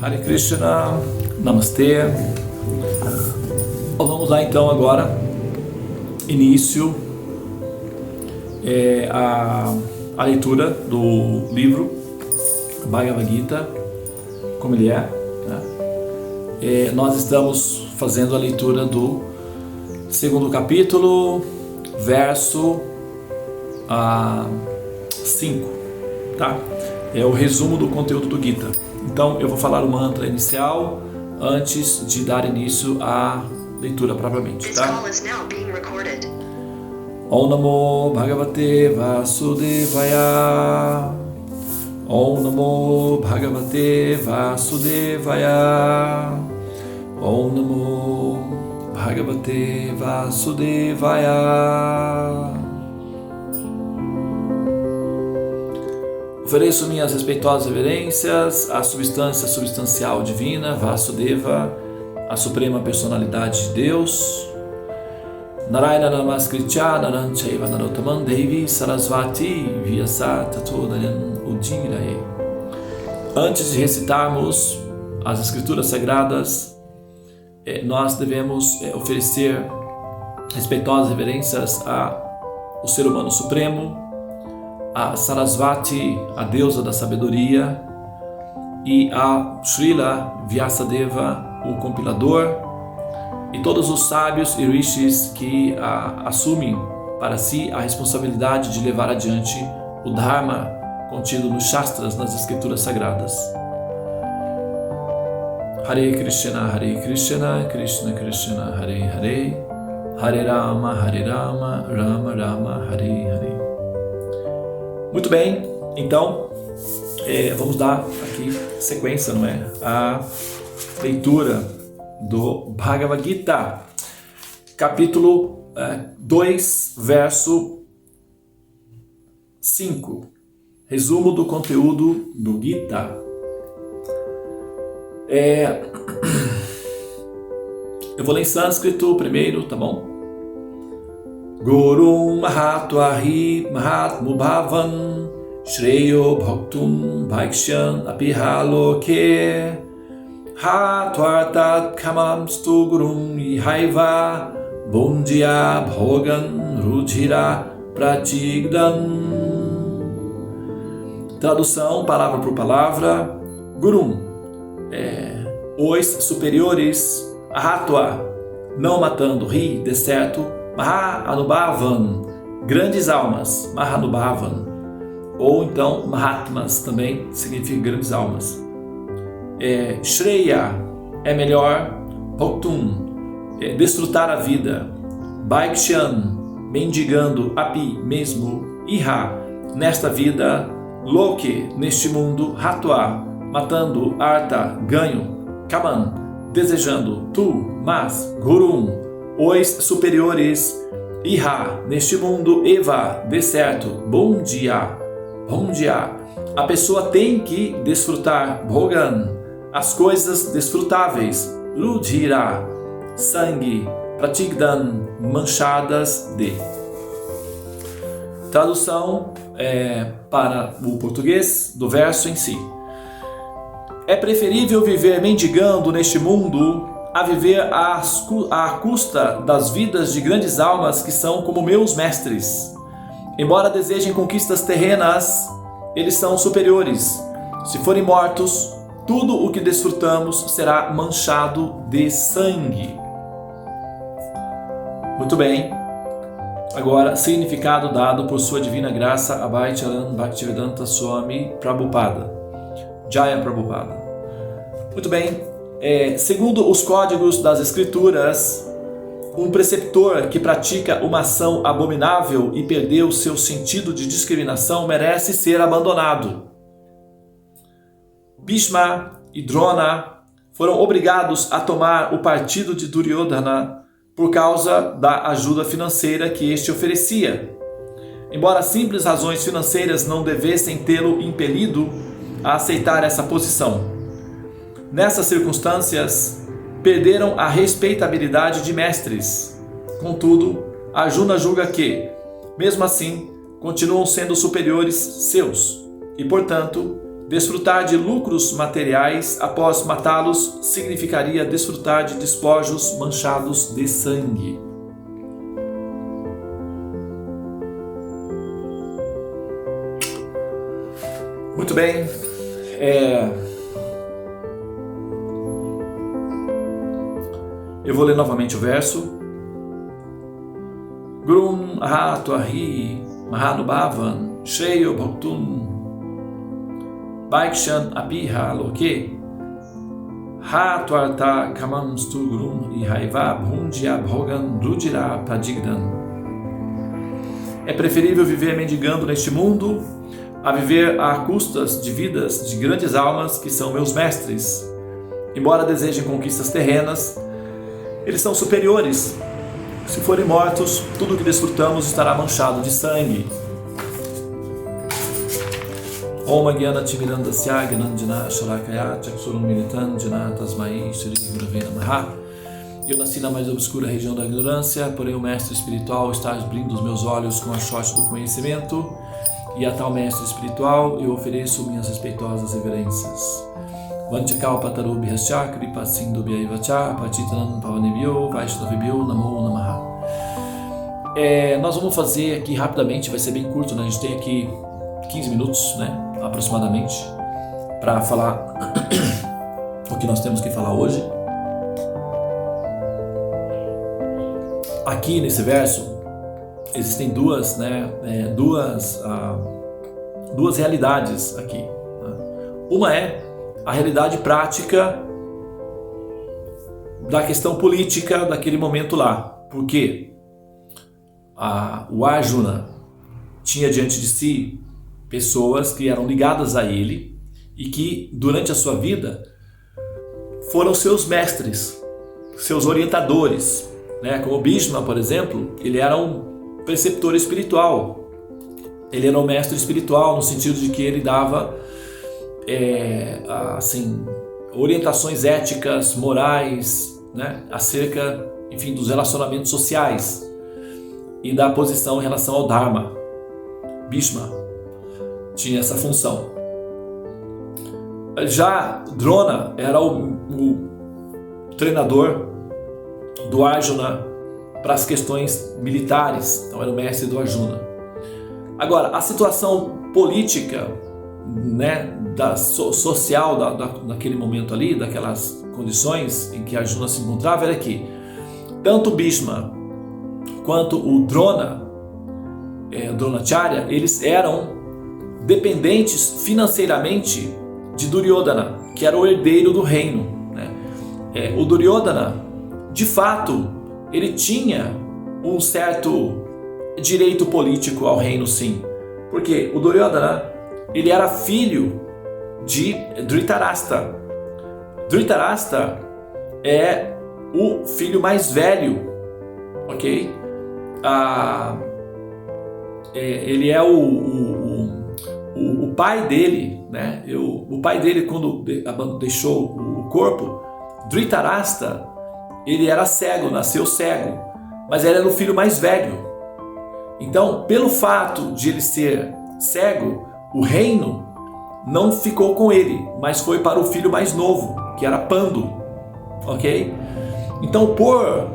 Hare Krishna, Namastê. Vamos lá então agora, início a leitura do livro Bhagavad Gita, como ele é, né? Nós estamos fazendo a leitura do segundo capítulo, verso 5, tá? É o resumo do conteúdo do Gita. Então eu vou falar o mantra inicial antes de dar início à leitura propriamente, tá? Om Namo Bhagavate Vasudevaya. Om Namo Bhagavate Vasudevaya. Om Namo Bhagavate Vasudevaya. Ofereço minhas respeitosas reverências à substância substancial divina, Vasudeva, a suprema personalidade de Deus. Narayana Namaskritya Naranchaiva Narottaman Devi Sarasvati Vyasa Tatodayan Udiraye. Antes de recitarmos as escrituras sagradas, nós devemos oferecer respeitosas reverências ao ser humano supremo, a Sarasvati, a deusa da sabedoria, e a Srila Vyasadeva, o compilador, e todos os sábios e rishis que assumem para si a responsabilidade de levar adiante o Dharma contido nos Shastras, nas escrituras sagradas. Hare Krishna, Krishna Krishna, Hare Hare, Hare Rama, Rama Rama, Hare Hare. Muito bem, então vamos dar aqui sequência, não é? A leitura do Bhagavad Gita, capítulo 2, verso 5. Resumo do conteúdo do Gita. Eu vou ler em sânscrito primeiro, tá bom? Guru Mahatvahi Mahatmubhavan Shreyo Bhaktum Bhaikshan Apihaloke Hatvartat Kamamstu Gurum Ihaiva Bondya Bhogan Rudhira Pratigdan. Tradução, palavra por palavra. Gurum, os superiores. Ahatva, não matando. Ri, de certo. Mahanubhavan, grandes almas. Mahanubhavan, ou então Mahatmas também significa grandes almas. Shreya é melhor. Bhaktum, desfrutar a vida. Bhaikshan, mendigando. Api, mesmo. Iha, nesta vida. Loke, neste mundo. Hatva, matando. Artha, ganho. Kaman, desejando. Tu, mas. Gurum, os superiores. Iha, neste mundo. Eva, de certo. Bom dia. A pessoa tem que desfrutar. Bhogan, as coisas desfrutáveis. Rudhira, sangue. Pratigdan, manchadas de. Tradução para o português do verso em si. É preferível viver mendigando neste mundo a viver à custa das vidas de grandes almas que são como meus mestres. Embora desejem conquistas terrenas, eles são superiores. Se forem mortos, tudo o que desfrutamos será manchado de sangue. Muito bem. Agora, significado dado por sua divina graça Abhay Charan Bhaktivedanta Swami Prabhupada. Jaya Prabhupada. Muito bem. Segundo os códigos das escrituras, um preceptor que pratica uma ação abominável e perdeu seu sentido de discriminação merece ser abandonado. Bhishma e Drona foram obrigados a tomar o partido de Duryodhana por causa da ajuda financeira que este oferecia. Embora simples razões financeiras não devessem tê-lo impelido a aceitar essa posição. Nessas circunstâncias, perderam a respeitabilidade de mestres. Contudo, Arjuna julga que, mesmo assim, continuam sendo superiores seus e, portanto, Desfrutar de lucros materiais após matá-los significaria desfrutar de despojos manchados de sangue. Muito bem. Eu vou ler novamente o verso. Grum ahatu ahi mahanubhavan shreyo bhaktum Baikshan apiha loke Hatvarta kamam stugrum ihaiva bhundya bhogan rudira pradigdan. É preferível viver mendigando neste mundo a viver a custas de vidas de grandes almas que são meus mestres. Embora desejem conquistas terrenas, eles são superiores. Se forem mortos, tudo o que desfrutamos estará manchado de sangue. Om Gyana Timirandasya Gnanjana Shalakaya Chaksurum Militanjana Tasmai Shri Gurave Namaha. Eu nasci na mais obscura região da ignorância, porém o mestre espiritual está abrindo os meus olhos com a chote do conhecimento, e a tal mestre espiritual eu ofereço minhas respeitosas reverências. Vanchakal Pataru Bihasya Kripa Sindhu Bhyaivacha Patitanam Pavanebhyo Vaishnavibhyo Namo Namaha. Nós vamos fazer aqui rapidamente, vai ser bem curto, né? A gente tem aqui 15 minutos, né, aproximadamente, para falar o que nós temos que falar hoje. Aqui nesse verso existem duas realidades aqui. Uma é a realidade prática da questão política daquele momento lá, porque o Arjuna tinha diante de si pessoas que eram ligadas a ele e que durante a sua vida foram seus mestres, seus orientadores, né? Como Bhishma, por exemplo, ele era um preceptor espiritual, ele era um mestre espiritual no sentido de que ele dava orientações éticas, morais, né? Acerca, enfim, dos relacionamentos sociais e da posição em relação ao Dharma. Bhishma tinha essa função. Já Drona era o treinador do Arjuna para as questões militares, então era o mestre do Arjuna. Agora, a situação política, né, social daquele momento ali, daquelas condições em que Arjuna se encontrava, era que tanto Bhishma quanto o Dronacharya, eles eram dependentes financeiramente de Duryodhana, que era o herdeiro do reino, né? O Duryodhana, de fato, ele tinha um certo direito político ao reino, sim, porque o Duryodhana, ele era filho de Dhritarashtra. Dhritarashtra é o filho mais velho, ok? Ele é o pai dele, né? O pai dele, quando deixou o corpo, Dhritarashtra, ele era cego, nasceu cego, mas ele era o filho mais velho. Então, pelo fato de ele ser cego, o reino não ficou com ele, mas foi para o filho mais novo, que era Pandu, ok? Então, por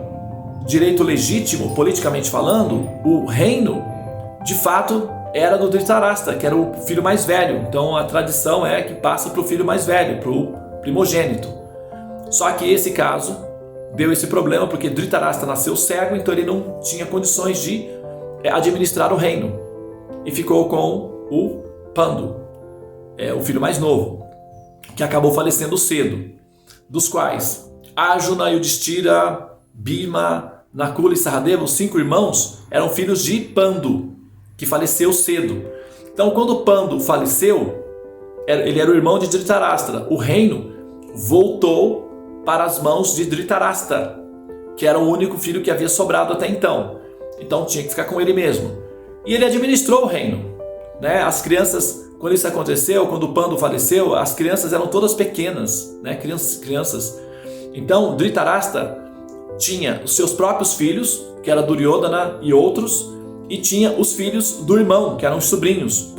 direito legítimo, politicamente falando, o reino, de fato, era do Dhritarashtra, que era o filho mais velho. Então a tradição é que passa para o filho mais velho, para o primogênito. Só que esse caso deu esse problema porque Dhritarashtra nasceu cego, então ele não tinha condições de administrar o reino. E ficou com o Pandu, o filho mais novo, que acabou falecendo cedo. Dos quais Arjuna, Yudhishthira, Bhima, Nakula e Sahadeva, os 5 irmãos, eram filhos de Pandu, que faleceu cedo. Então, quando Pandu faleceu, ele era o irmão de Dhritarashtra. O reino voltou para as mãos de Dhritarashtra, que era o único filho que havia sobrado até então. Então, tinha que ficar com ele mesmo. E ele administrou o reino, né? As crianças, quando isso aconteceu, quando Pandu faleceu, as crianças eram todas pequenas, né? Crianças. Então, Dhritarashtra tinha os seus próprios filhos, que era Duryodhana e outros, e tinha os filhos do irmão, que eram os sobrinhos,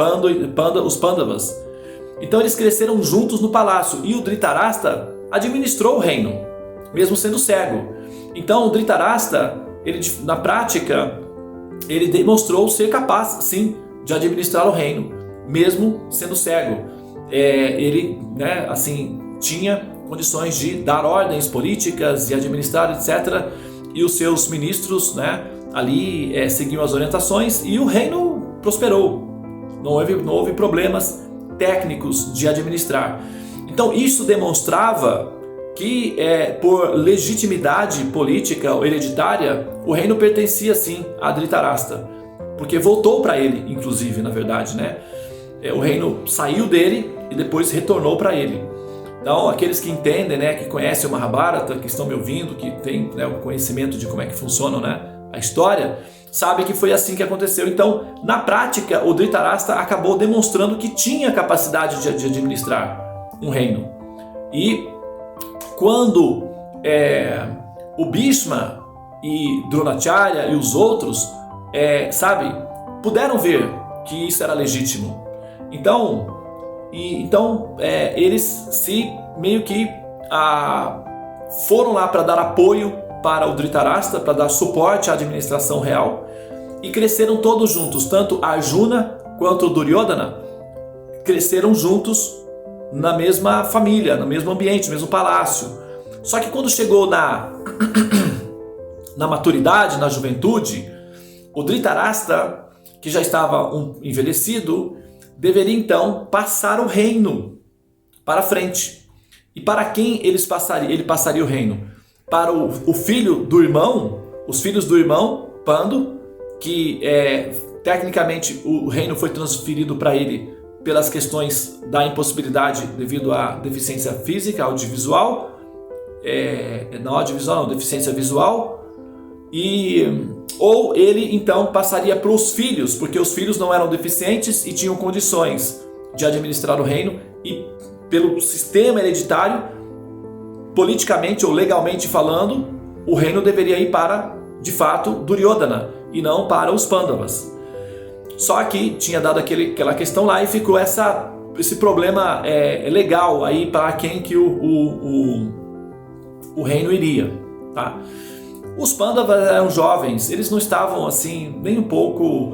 os Pandavas. Então eles cresceram juntos no palácio e o Dhritarashtra administrou o reino, mesmo sendo cego. Então o Dhritarashtra, ele, na prática, ele demonstrou ser capaz, sim, de administrar o reino, mesmo sendo cego. Ele, né, assim, tinha condições de dar ordens políticas e administrar, etc. E os seus ministros, né, ali seguiam as orientações e o reino prosperou. Não houve problemas técnicos de administrar. Então isso demonstrava que por legitimidade política ou hereditária, o reino pertencia sim a Dhritarashtra, porque voltou para ele, inclusive, na verdade, né? O reino saiu dele e depois retornou para ele. Então, aqueles que entendem, né, que conhecem o Mahabharata, que estão me ouvindo, que têm, né, o conhecimento de como é que funciona, né, a história, sabem que foi assim que aconteceu. Então, na prática, o Dhritarashtra acabou demonstrando que tinha capacidade de administrar um reino. E quando o Bhishma e Dronacharya e os outros, puderam ver que isso era legítimo. Então eles se meio que foram lá para dar apoio para o Dhritarashtra, para dar suporte à administração real, e cresceram todos juntos, tanto Arjuna quanto o Duryodhana cresceram juntos na mesma família, no mesmo ambiente, no mesmo palácio. Só que quando chegou na maturidade, na juventude, o Dhritarashtra, que já estava envelhecido, deveria então passar o reino para frente. E para quem ele passaria o reino? Para o filho do irmão, os filhos do irmão Pandu, que tecnicamente o reino foi transferido para ele pelas questões da impossibilidade devido à deficiência física, audiovisual, deficiência visual, ou ele então passaria para os filhos, porque os filhos não eram deficientes e tinham condições de administrar o reino, e pelo sistema hereditário, politicamente ou legalmente falando, o reino deveria ir para, de fato, Duryodhana e não para os Pandavas. Só que tinha dado aquela questão lá e ficou esse problema legal aí para quem que o reino iria, tá? Os Pandavas eram jovens, eles não estavam assim nem um pouco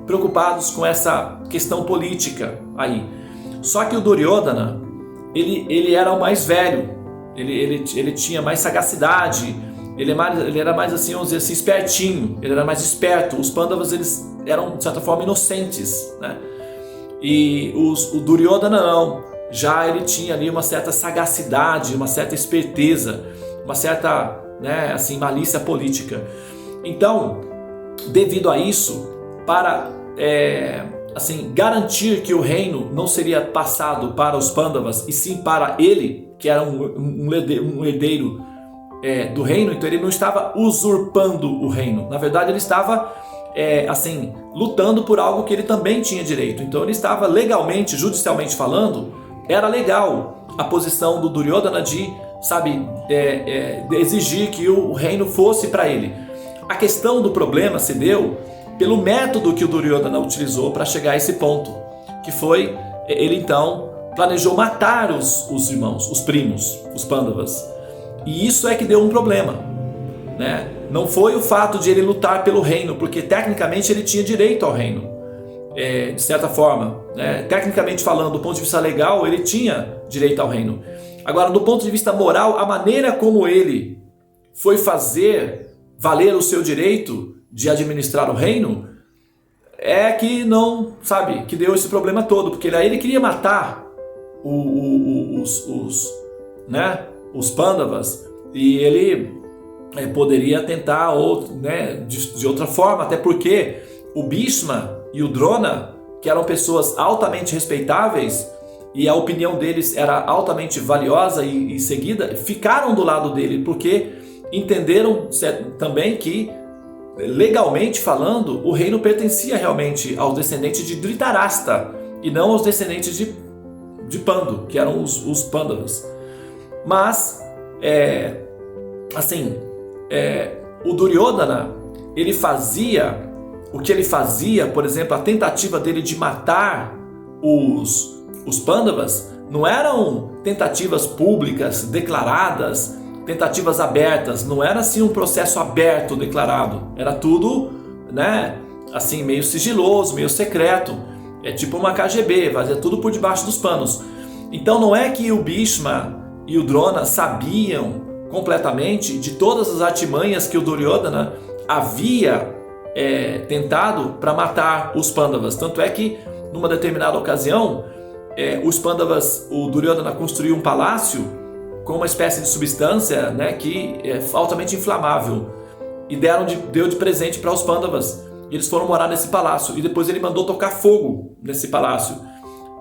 preocupados com essa questão política aí. Só que o Duryodhana, ele era o mais velho, ele tinha mais sagacidade, ele era mais assim, vamos dizer assim, espertinho, ele era mais esperto. Os Pandavas, eles eram de certa forma inocentes, né? E o Duryodhana não, já ele tinha ali uma certa sagacidade, uma certa esperteza, uma certa, né, assim, malícia política. Então, devido a isso, para garantir que o reino não seria passado para os Pandavas e sim para ele, que era um herdeiro do reino, então ele não estava usurpando o reino. Na verdade, ele estava lutando por algo que ele também tinha direito. Então ele estava legalmente, judicialmente falando, era legal a posição do Duryodhana de exigir que o reino fosse para ele. A questão do problema se deu pelo método que o Duryodhana utilizou para chegar a esse ponto, que foi, ele então planejou matar os irmãos, os primos, os Pandavas. E isso é que deu um problema, né? Não foi o fato de ele lutar pelo reino, porque tecnicamente ele tinha direito ao reino, de certa forma, né? Tecnicamente falando, do ponto de vista legal, ele tinha direito ao reino. Agora, do ponto de vista moral, a maneira como ele foi fazer valer o seu direito de administrar o reino que não, que deu esse problema todo, porque aí ele queria matar os Pandavas, e ele poderia tentar de outra forma, até porque o Bhishma e o Drona, que eram pessoas altamente respeitáveis e a opinião deles era altamente valiosa e seguida, ficaram do lado dele, porque entenderam também que, legalmente falando, o reino pertencia realmente aos descendentes de Dhritarashtra e não aos descendentes de Pandu, que eram os Pandavas. Mas o Duryodhana, ele fazia o que ele fazia, por exemplo, a tentativa dele de matar os Pandavas não eram tentativas públicas, declaradas, tentativas abertas, não era assim um processo aberto, declarado, era tudo, né, assim, meio sigiloso, meio secreto, é tipo uma KGB, fazia tudo por debaixo dos panos. Então não é que o Bhishma e o Drona sabiam completamente de todas as artimanhas que o Duryodhana havia tentado para matar os Pandavas. Tanto é que numa determinada ocasião os Pandavas, o Duryodhana construiu um palácio com uma espécie de substância, né, que é altamente inflamável, e deu de presente para os Pandavas. Eles foram morar nesse palácio e depois ele mandou tocar fogo nesse palácio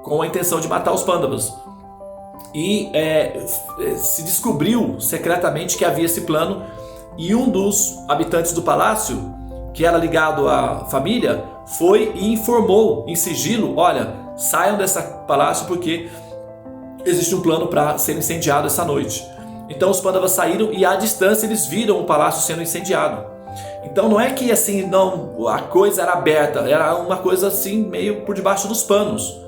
com a intenção de matar os Pandavas. E se descobriu secretamente que havia esse plano, e um dos habitantes do palácio, que era ligado à família, foi e informou em sigilo: olha, saiam desse palácio porque existe um plano para ser incendiado essa noite. Então os Pandavas saíram e à distância eles viram o palácio sendo incendiado. Então não é que assim, não, a coisa era aberta, era uma coisa assim meio por debaixo dos panos.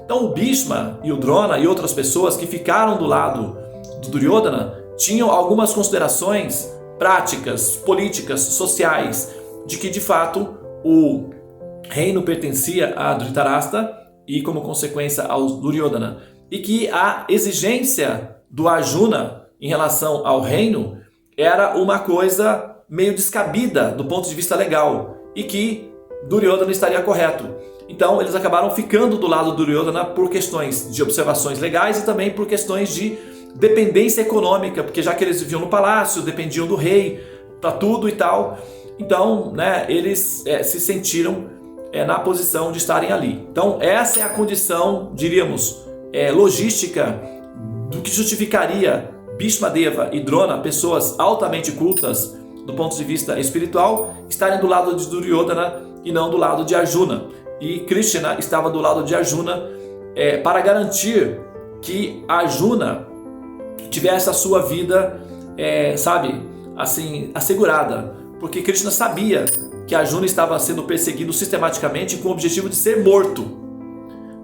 Então o Bhishma e o Drona e outras pessoas que ficaram do lado do Duryodhana tinham algumas considerações práticas, políticas, sociais, de que de fato o reino pertencia a Dhritarashtra e como consequência ao Duryodhana, e que a exigência do Arjuna em relação ao reino era uma coisa meio descabida do ponto de vista legal, e que Duryodhana estaria correto. Então eles acabaram ficando do lado do Duryodhana por questões de observações legais e também por questões de dependência econômica, porque já que eles viviam no palácio, dependiam do rei para tudo e tal, então, né, eles se sentiram na posição de estarem ali. Então essa é a condição, diríamos, logística do que justificaria Bhishmadeva e Drona, pessoas altamente cultas do ponto de vista espiritual, estarem do lado de Duryodhana e não do lado de Arjuna. E Krishna estava do lado de Arjuna para garantir que Arjuna tivesse a sua vida, assim, assegurada. Porque Krishna sabia que Arjuna estava sendo perseguido sistematicamente com o objetivo de ser morto.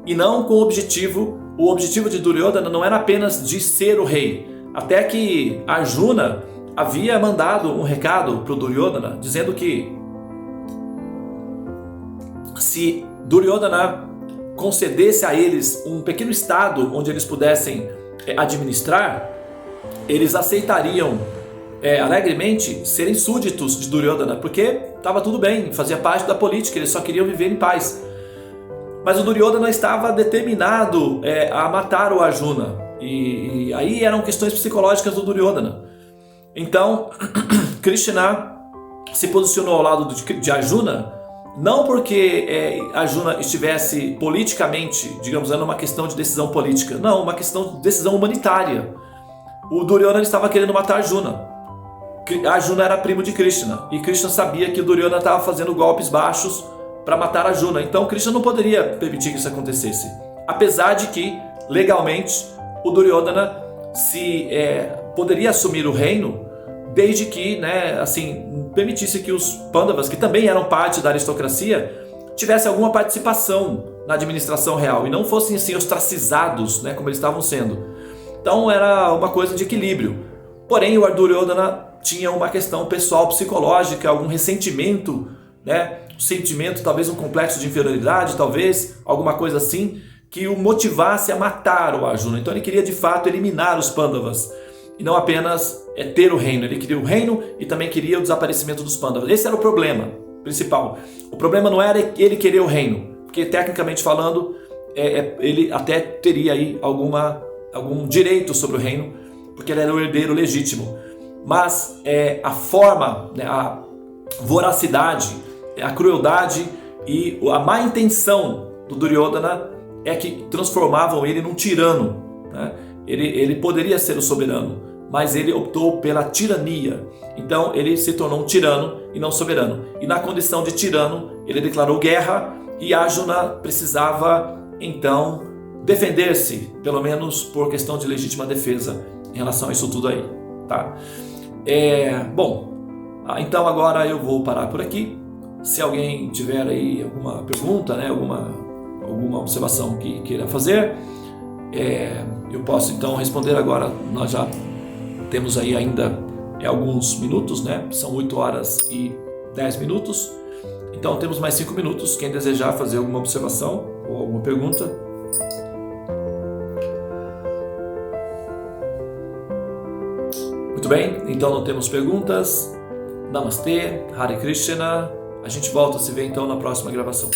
E não com o objetivo de Duryodhana não era apenas de ser o rei. Até que Arjuna havia mandado um recado para o Duryodhana dizendo que se Duryodhana concedesse a eles um pequeno estado onde eles pudessem administrar, eles aceitariam alegremente serem súditos de Duryodhana, porque estava tudo bem, fazia parte da política, eles só queriam viver em paz. Mas o Duryodhana estava determinado a matar o Arjuna, e aí eram questões psicológicas do Duryodhana. Então Krishna se posicionou ao lado de Arjuna, não porque Arjuna estivesse politicamente, digamos, era uma questão de decisão política, não, uma questão de decisão humanitária. O Duryodhana estava querendo matar Arjuna. Arjuna era primo de Krishna, e Krishna sabia que o Duryodhana estava fazendo golpes baixos para matar Arjuna. Então Krishna não poderia permitir que isso acontecesse, apesar de que legalmente o Duryodhana poderia assumir o reino desde que, permitisse que os Pandavas, que também eram parte da aristocracia, tivessem alguma participação na administração real e não fossem assim ostracizados, como eles estavam sendo. Então era uma coisa de equilíbrio. Porém o Duryodhana tinha uma questão pessoal, psicológica, algum ressentimento, um sentimento, talvez um complexo de inferioridade, talvez alguma coisa assim, que o motivasse a matar o Arjuna. Então ele queria de fato eliminar os Pandavas e não apenas ter o reino. Ele queria o reino e também queria o desaparecimento dos Pandavas. Esse era o problema principal. O problema não era ele querer o reino, porque tecnicamente falando ele até teria aí algum direito sobre o reino, porque ele era o herdeiro legítimo. Mas a forma, a voracidade, a crueldade e a má intenção do Duryodhana é que transformavam ele num tirano. Ele poderia ser o soberano, mas ele optou pela tirania. Então ele se tornou um tirano e não soberano. E na condição de tirano, ele declarou guerra, e Arjuna precisava então defender-se, pelo menos por questão de legítima defesa em relação a isso tudo aí. Tá? Então agora eu vou parar por aqui. Se alguém tiver aí alguma pergunta, alguma alguma observação que queira fazer, eu posso então responder agora. Nós já temos aí ainda alguns minutos, né? São 8 horas e 10 minutos. Então temos mais 5 minutos. Quem desejar fazer alguma observação ou alguma pergunta. Muito bem, então não temos perguntas. Namastê, Hare Krishna. A gente volta a se ver então na próxima gravação.